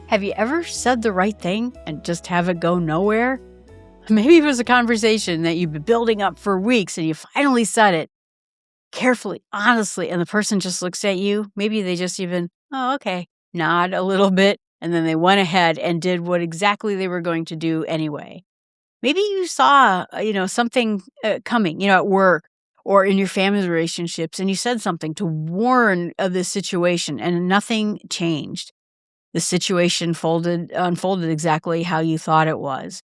Have you ever said the right thing and just have it go nowhere? Maybe it was a conversation that you've been building up for weeks and you finally said it carefully, honestly, and the person just looks at you. Maybe they just even, oh, okay, nod a little bit, and then they went ahead and did what exactly they were going to do anyway. Maybe you saw, something coming, at work or in your family relationships, and you said something to warn of this situation, and nothing changed. The situation unfolded exactly how you thought it was.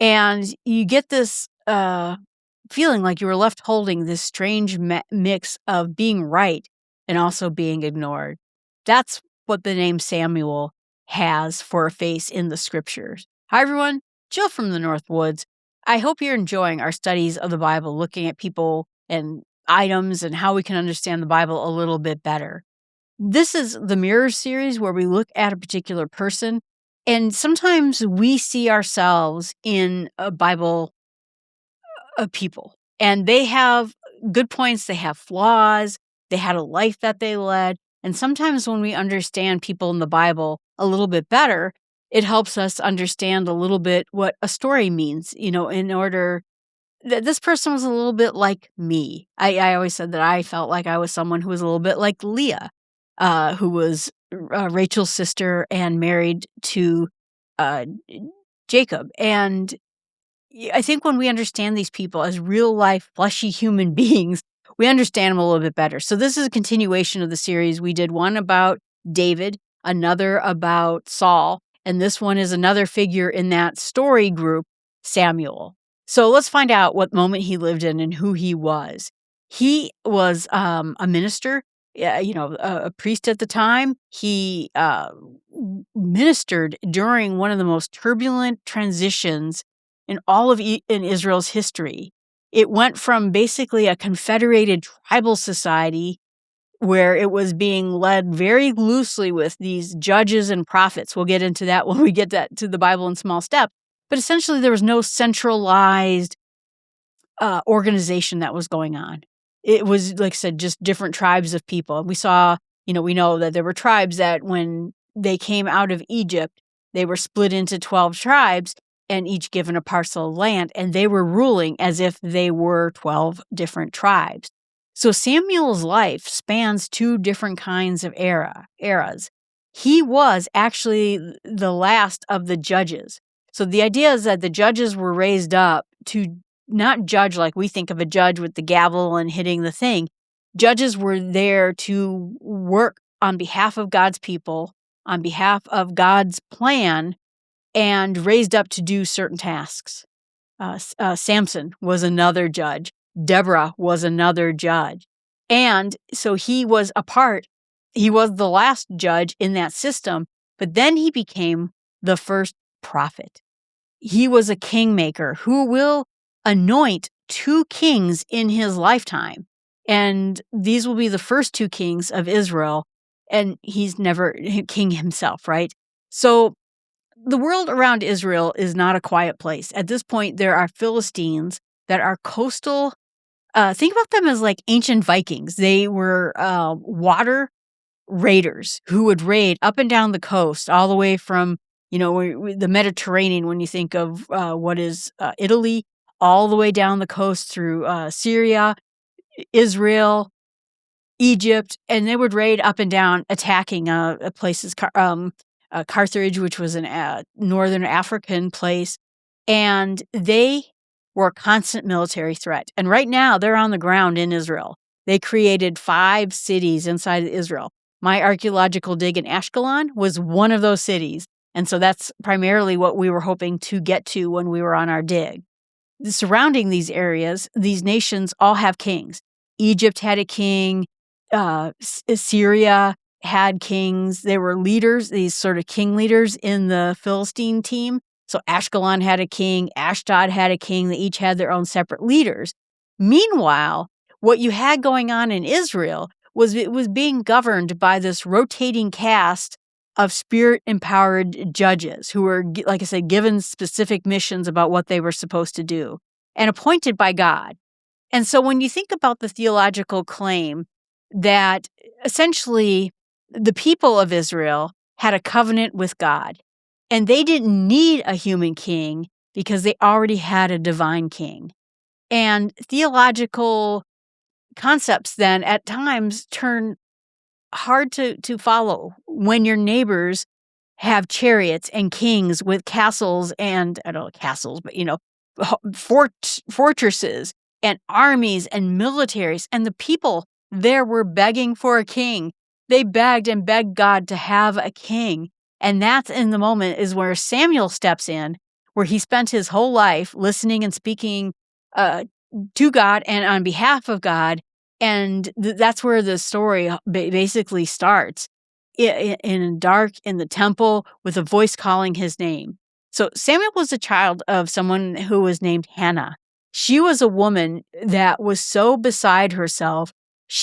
And you get this feeling like you were left holding this strange mix of being right and also being ignored. That's what the name Samuel has for a face in the scriptures. Hi, everyone. Jill from the North Woods. I hope you're enjoying our studies of the Bible, looking at people and items and how we can understand the Bible a little bit better. This is the Mirror series where we look at a particular person, and sometimes we see ourselves in a Bible people, and they have good points, they have flaws, they had a life that they led, and sometimes when we understand people in the Bible a little bit better, it helps us understand a little bit what a story means, in order that this person was a little bit like me. I always said that I felt like I was someone who was a little bit like Leah, who was Rachel's sister and married to Jacob. And I think when we understand these people as real life, fleshy human beings, we understand them a little bit better. So this is a continuation of the series. We did one about David, another about Saul, and this one is another figure in that story group, Samuel. So let's find out what moment he lived in and who he was. He was a minister, a priest at the time. He ministered during one of the most turbulent transitions in all of in Israel's history. It went from basically a confederated tribal society where it was being led very loosely with these judges and prophets. We'll get into that when we get to the Bible in small steps. But essentially, there was no centralized organization that was going on. It was, like I said, just different tribes of people. We saw, we know that there were tribes that when they came out of Egypt, they were split into 12 tribes and each given a parcel of land, and they were ruling as if they were 12 different tribes. So Samuel's life spans two different kinds of eras. He was actually the last of the judges. So the idea is that the judges were raised up to not judge like we think of a judge with the gavel and hitting the thing. Judges were there to work on behalf of God's people, on behalf of God's plan, and raised up to do certain tasks. Samson was another judge. Deborah was another judge. And so he was he was the last judge in that system, but then he became the first prophet. He was a kingmaker who will anoint 2 kings in his lifetime. And these will be the first 2 kings of Israel. And he's never king himself, right? So the world around Israel is not a quiet place. At this point, there are Philistines that are coastal. Think about them as like ancient Vikings. They were water raiders who would raid up and down the coast, all the way from, the Mediterranean, when you think of what is Italy, all the way down the coast through Syria, Israel, Egypt, and they would raid up and down, attacking places, Carthage, which was a northern African place, and they were a constant military threat. And right now, they're on the ground in Israel. They created 5 cities inside of Israel. My archaeological dig in Ashkelon was one of those cities. And so that's primarily what we were hoping to get to when we were on our dig. Surrounding these areas, these nations all have kings. Egypt had a king. Syria had kings. They were leaders, these sort of king leaders in the Philistine team. So Ashkelon had a king. Ashdod had a king. They each had their own separate leaders. Meanwhile, what you had going on in Israel was it was being governed by this rotating cast of spirit-empowered judges who were, like I said, given specific missions about what they were supposed to do and appointed by God. And so when you think about the theological claim that essentially the people of Israel had a covenant with God, and they didn't need a human king because they already had a divine king. And theological concepts then at times turn hard to follow when your neighbors have chariots and kings with castles and I don't know castles, but fortresses and armies and militaries, and the people there were begging for a king. They begged and begged God to have a king. And that's in the moment is where Samuel steps in, where he spent his whole life listening and speaking to God and on behalf of God. And that's where the story basically starts in dark in the temple with a voice calling his name. So Samuel was a child of someone who was named Hannah. She was a woman that was so beside herself.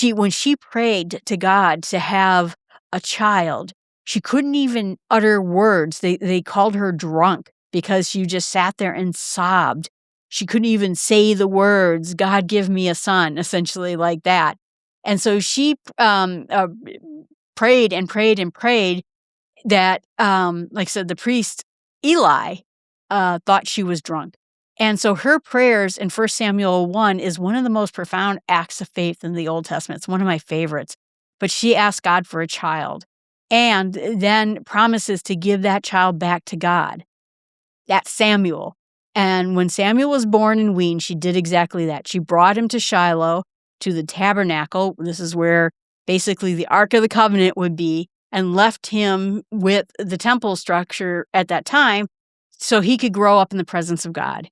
When she prayed to God to have a child, she couldn't even utter words. They called her drunk because she just sat there and sobbed. She couldn't even say the words, "God, give me a son," essentially like that. And so she prayed and prayed and prayed that, like I said, the priest Eli thought she was drunk. And so her prayers in 1 Samuel 1 is one of the most profound acts of faith in the Old Testament. It's one of my favorites. But she asked God for a child and then promises to give that child back to God. That's Samuel. And when Samuel was born and weaned, she did exactly that. She brought him to Shiloh, to the tabernacle. This is where basically the Ark of the Covenant would be, and left him with the temple structure at that time so he could grow up in the presence of God.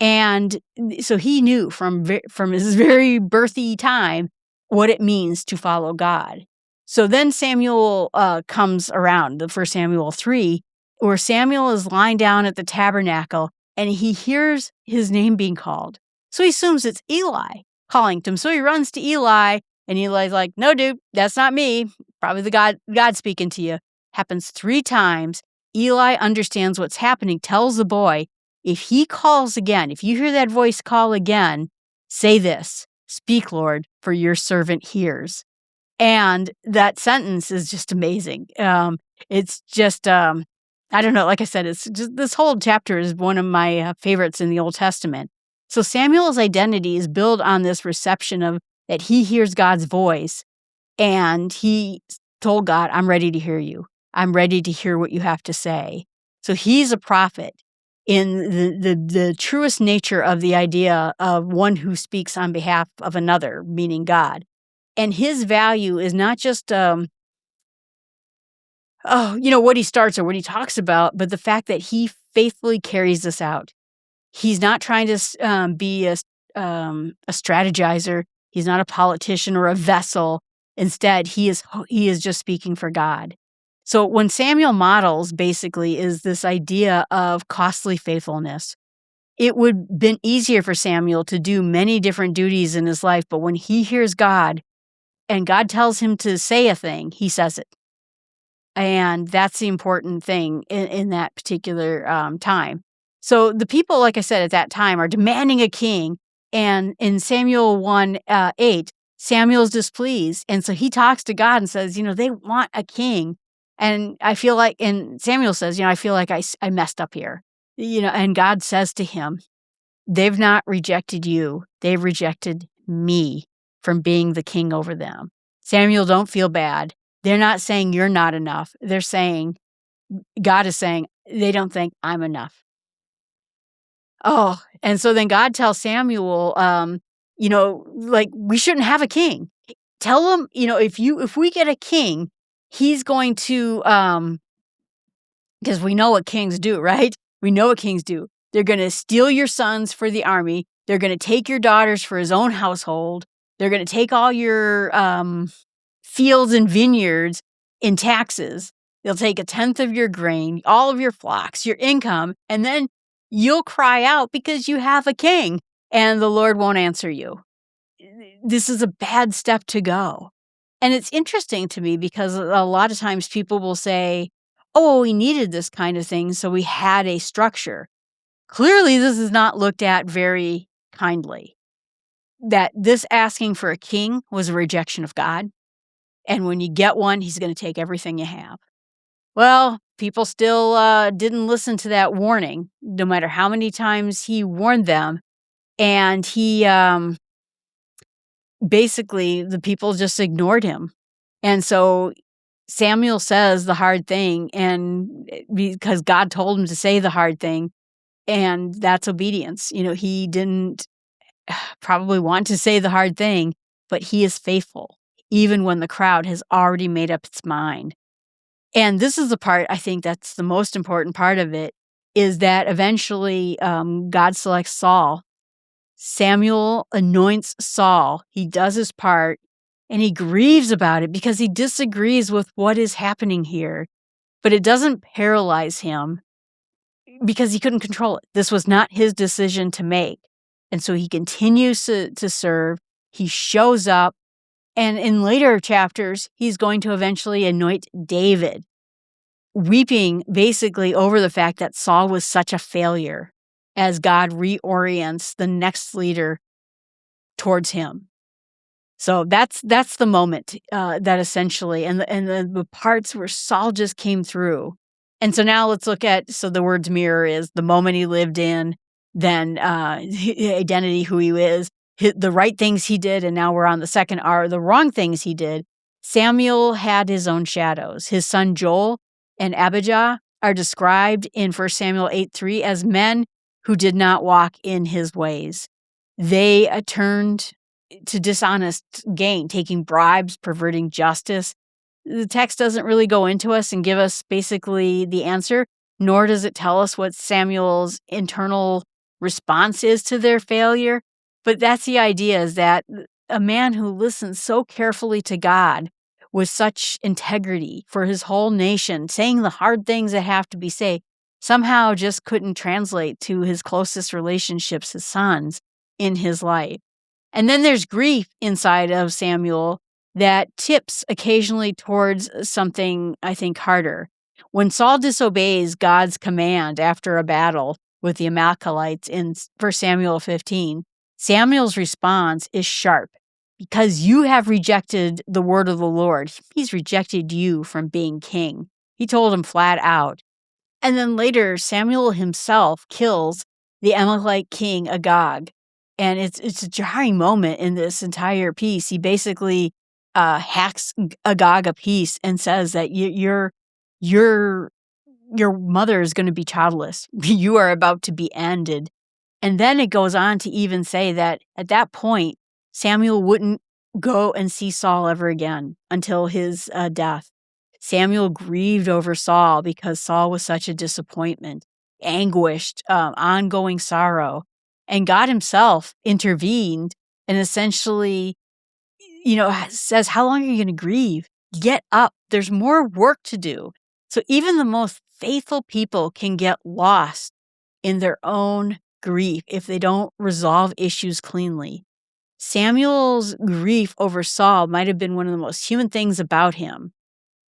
And so he knew from his very birthy time what it means to follow God. So then Samuel comes around, the 1 Samuel 3, where Samuel is lying down at the tabernacle and he hears his name being called. So he assumes it's Eli calling to him. So he runs to Eli, and Eli's like, "No, dude, that's not me. Probably the God speaking to you." Happens 3 times. Eli understands what's happening, tells the boy, if he calls again, if you hear that voice call again, say this, "Speak, Lord, for your servant hears." And that sentence is just amazing. It's just, I don't know, like I said, it's just this whole chapter is one of my favorites in the Old Testament. So Samuel's identity is built on this reception of that he hears God's voice, and he told God, "I'm ready to hear you. I'm ready to hear what you have to say." So he's a prophet in the truest nature of the idea of one who speaks on behalf of another, meaning God. And his value is not just, what he starts or what he talks about, but the fact that he faithfully carries this out. He's not trying to be a strategizer. He's not a politician or a vessel. Instead, he is just speaking for God. So when Samuel models basically is this idea of costly faithfulness. It would have been easier for Samuel to do many different duties in his life, but when he hears God and God tells him to say a thing, he says it. And that's the important thing in that particular time. So the people, like I said, at that time are demanding a king. And in Samuel 1:8, Samuel's displeased. And so he talks to God and says, they want a king. And I feel like, and Samuel says, I feel like I messed up here. And God says to him, "They've not rejected you. They've rejected me from being the king over them." Samuel, don't feel bad. They're not saying you're not enough. They're saying, God is saying, they don't think I'm enough. Oh, and so then God tells Samuel, we shouldn't have a king. Tell him, if we get a king, he's going to, because we know what kings do, right? We know what kings do. They're going to steal your sons for the army. They're going to take your daughters for his own household. They're going to take all your fields and vineyards in taxes. They'll take 1/10 of your grain, all of your flocks, your income, and then you'll cry out because you have a king, and the Lord won't answer you. This is a bad step to go. And it's interesting to me because a lot of times people will say, "Oh, we needed this kind of thing, so we had a structure." Clearly, this is not looked at very kindly. That this asking for a king was a rejection of God. And when you get one, he's going to take everything you have. Well, people still didn't listen to that warning, no matter how many times he warned them. And he basically, the people just ignored him. And so Samuel says the hard thing, and because God told him to say the hard thing, and that's obedience. He didn't probably want to say the hard thing, but he is faithful, even when the crowd has already made up its mind. And this is the part I think that's the most important part of it, is that eventually God selects Saul. Samuel anoints Saul. He does his part, and he grieves about it because he disagrees with what is happening here. But it doesn't paralyze him because he couldn't control it. This was not his decision to make. And so he continues to serve. He shows up. And in later chapters, he's going to eventually anoint David, weeping basically over the fact that Saul was such a failure as God reorients the next leader towards him. So that's the moment that essentially, and the parts where Saul just came through. And so now let's look at, so the words mirror is the moment he lived in, then identity, who he is, the right things he did, and now we're on the second R, the wrong things he did. Samuel had his own shadows. His son Joel and Abijah are described in 1 Samuel 8:3 as men who did not walk in his ways. They turned to dishonest gain, taking bribes, perverting justice. The text doesn't really go into us and give us basically the answer, nor does it tell us what Samuel's internal response is to their failure. But that's the idea, is that a man who listens so carefully to God with such integrity for his whole nation, saying the hard things that have to be said, somehow just couldn't translate to his closest relationships, his sons, in his life. And then there's grief inside of Samuel that tips occasionally towards something, I think, harder. When Saul disobeys God's command after a battle with the Amalekites in 1 Samuel 15, Samuel's response is sharp. Because you have rejected the word of the Lord, he's rejected you from being king. He told him flat out. And then later, Samuel himself kills the Amalekite king Agag. And it's a jarring moment in this entire piece. He basically hacks Agag a piece and says that your mother is going to be childless. You are about to be ended. And then it goes on to even say that at that point, Samuel wouldn't go and see Saul ever again until his death. Samuel grieved over Saul because Saul was such a disappointment, anguished, ongoing sorrow. And God himself intervened and essentially, says, how long are you going to grieve? Get up. There's more work to do. So even the most faithful people can get lost in their own grief if they don't resolve issues cleanly. Samuel's grief over Saul might have been one of the most human things about him.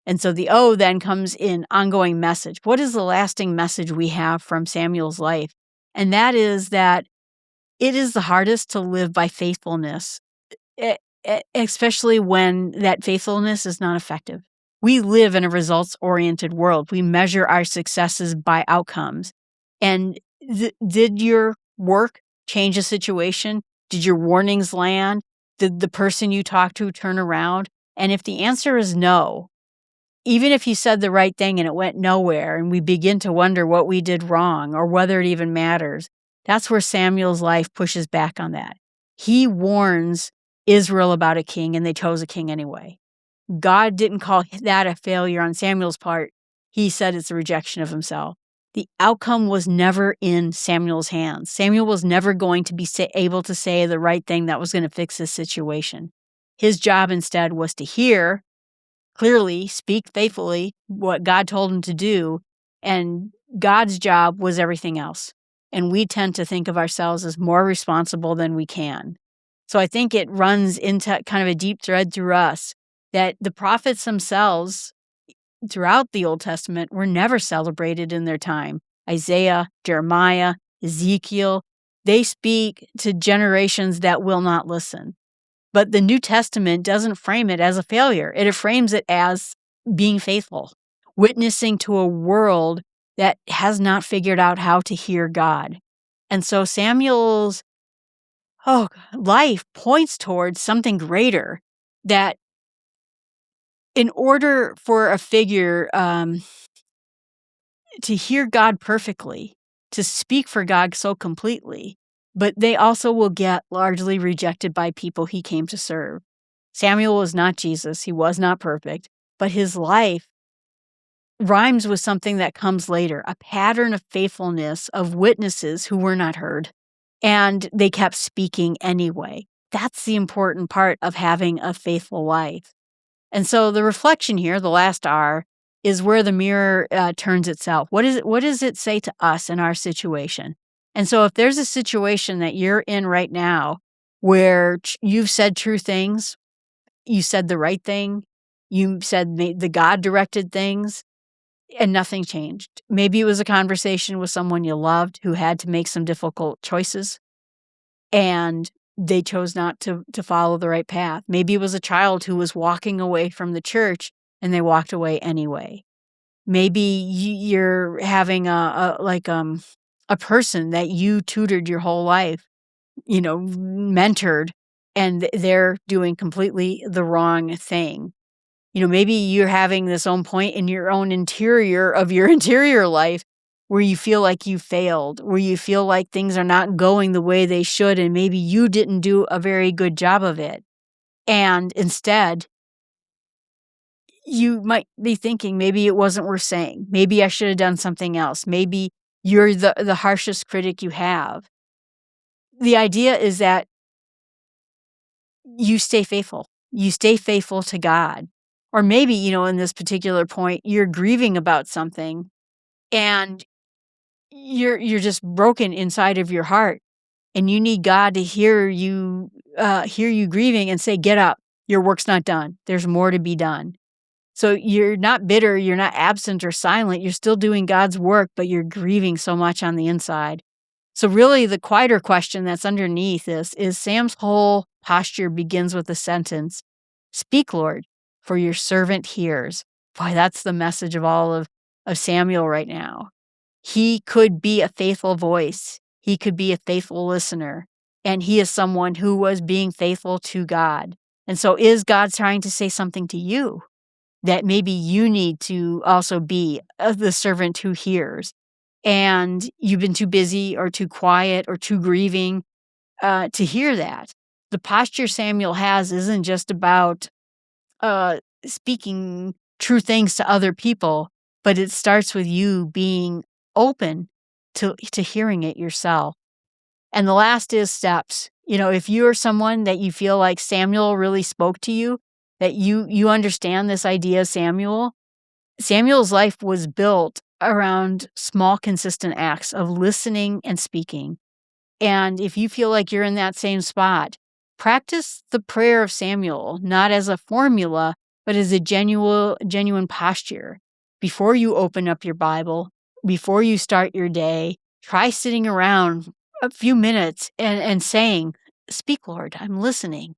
And so the O then comes in ongoing message. What is the lasting message we have from Samuel's life? And that is that it is the hardest to live by faithfulness, especially when that faithfulness is not effective. We live in a results-oriented world. We measure our successes by outcomes. And did your work change a situation? Did your warnings land? Did the person you talked to turn around? And if the answer is no, even if you said the right thing and it went nowhere, and we begin to wonder what we did wrong or whether it even matters, that's where Samuel's life pushes back on that. He warns Israel about a king, and they chose a king anyway. God didn't call that a failure on Samuel's part. He said it's a rejection of himself. The outcome was never in Samuel's hands. Samuel was never going to be able to say the right thing that was going to fix his situation. His job instead was to hear clearly, speak faithfully what God told him to do, and God's job was everything else. And we tend to think of ourselves as more responsible than we can. So I think it runs into kind of a deep thread through us that the prophets themselves throughout the Old Testament were never celebrated in their time. Isaiah, Jeremiah, Ezekiel, they speak to generations that will not listen. But the New Testament doesn't frame it as a failure. It frames it as being faithful. witnessing to a world that has not figured out how to hear God. And so Samuel's life points towards something greater, that in order for a figure to hear God perfectly, to speak for God so completely, but they also will get largely rejected by people he came to serve. Samuel was not Jesus. He was not perfect, but his life rhymes with something that comes later, a pattern of faithfulness of witnesses who were not heard, and they kept speaking anyway. That's the important part of having a faithful life. And so the reflection here, the last R, is where the mirror turns itself. What does it say to us in our situation? And so if there's a situation that you're in right now where you've said true things, you said the right thing, you said the God-directed things, and nothing changed. Maybe it was a conversation with someone you loved who had to make some difficult choices, and they chose not to follow the right path. Maybe it was a child who was walking away from the church and they walked away anyway. Maybe you're having a person that you tutored your whole life, mentored, and they're doing completely the wrong thing. Maybe you're having this own point in your own interior of your interior life where you feel like you failed, where you feel like things are not going the way they should, and maybe you didn't do a very good job of it. And instead, you might be thinking, maybe it wasn't worth saying. Maybe I should have done something else. Maybe you're the harshest critic you have. The idea is that you stay faithful. You stay faithful to God. Or maybe, in this particular point, you're grieving about something and you're just broken inside of your heart, and you need God to hear you grieving and say, get up, your work's not done. There's more to be done. So you're not bitter, you're not absent or silent, you're still doing God's work, but you're grieving so much on the inside. So really the quieter question that's underneath this is Sam's whole posture begins with the sentence, "Speak, Lord, for your servant hears." Boy, that's the message of all of Samuel right now. He could be a faithful voice. He could be a faithful listener. And he is someone who was being faithful to God. And so is God trying to say something to you that maybe you need to also be the servant who hears? And you've been too busy or too quiet or too grieving to hear that. The posture Samuel has isn't just about speaking true things to other people, but it starts with you being open to hearing it yourself. And the last is steps. If you're someone that you feel like Samuel really spoke to you, that you understand this idea of Samuel's life was built around small, consistent acts of listening and speaking. And if you feel like you're in that same spot, practice the prayer of Samuel, not as a formula, but as a genuine posture. Before you open up your Bible, before you start your day, try sitting around a few minutes and saying, "Speak, Lord, I'm listening."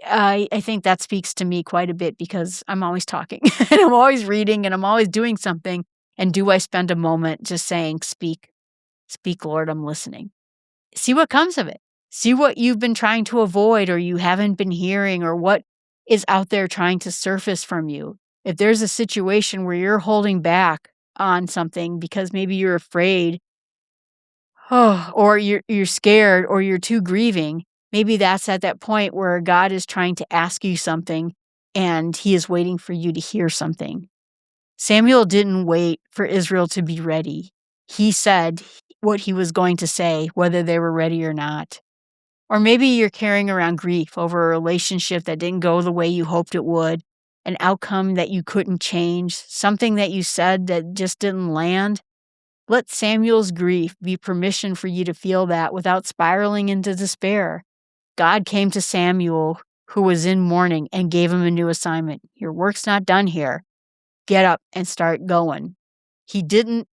I think that speaks to me quite a bit because I'm always talking and I'm always reading and I'm always doing something. And do I spend a moment just saying, "Speak, speak, Lord, I'm listening." See what comes of it. See what you've been trying to avoid or you haven't been hearing, or what is out there trying to surface from you. If there's a situation where you're holding back on something because maybe you're afraid, or you're scared, or you're too grieving, maybe that's at that point where God is trying to ask you something and he is waiting for you to hear something. Samuel didn't wait for Israel to be ready. He said what he was going to say, whether they were ready or not. Or maybe you're carrying around grief over a relationship that didn't go the way you hoped it would, an outcome that you couldn't change, something that you said that just didn't land. Let Samuel's grief be permission for you to feel that without spiraling into despair. God came to Samuel, who was in mourning, and gave him a new assignment. Your work's not done here. Get up and start going. He didn't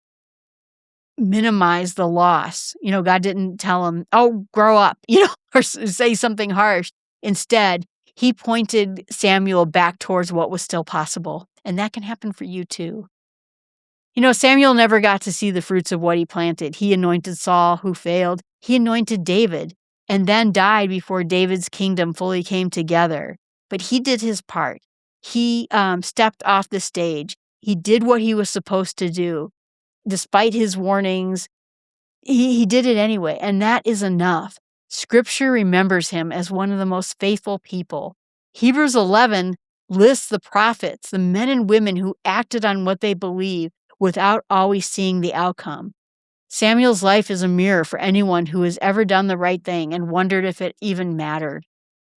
minimize the loss. God didn't tell him, "Oh, grow up," or say something harsh. Instead, he pointed Samuel back towards what was still possible. And that can happen for you too. Samuel never got to see the fruits of what he planted. He anointed Saul, who failed. He anointed David and then died before David's kingdom fully came together. But he did his part. He stepped off the stage. He did what he was supposed to do. Despite his warnings, he did it anyway, and that is enough. Scripture remembers him as one of the most faithful people. Hebrews 11 lists the prophets, the men and women who acted on what they believed without always seeing the outcome. Samuel's life is a mirror for anyone who has ever done the right thing and wondered if it even mattered.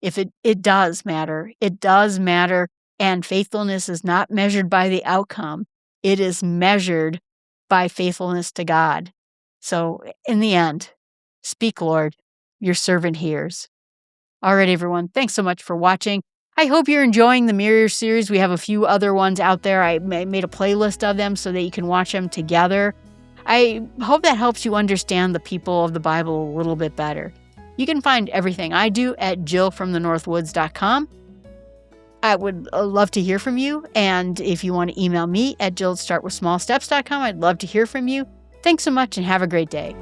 If it does matter. It does matter, and faithfulness is not measured by the outcome. It is measured by faithfulness to God. So in the end, speak, Lord, your servant hears. All right, everyone, thanks so much for watching. I hope you're enjoying the Mirror series. We have a few other ones out there. I made a playlist of them so that you can watch them together. I hope that helps you understand the people of the Bible a little bit better. You can find everything I do at jillfromthenorthwoods.com. I would love to hear from you. And if you want to email me at jill@startwithsmallsteps.com, I'd love to hear from you. Thanks so much and have a great day.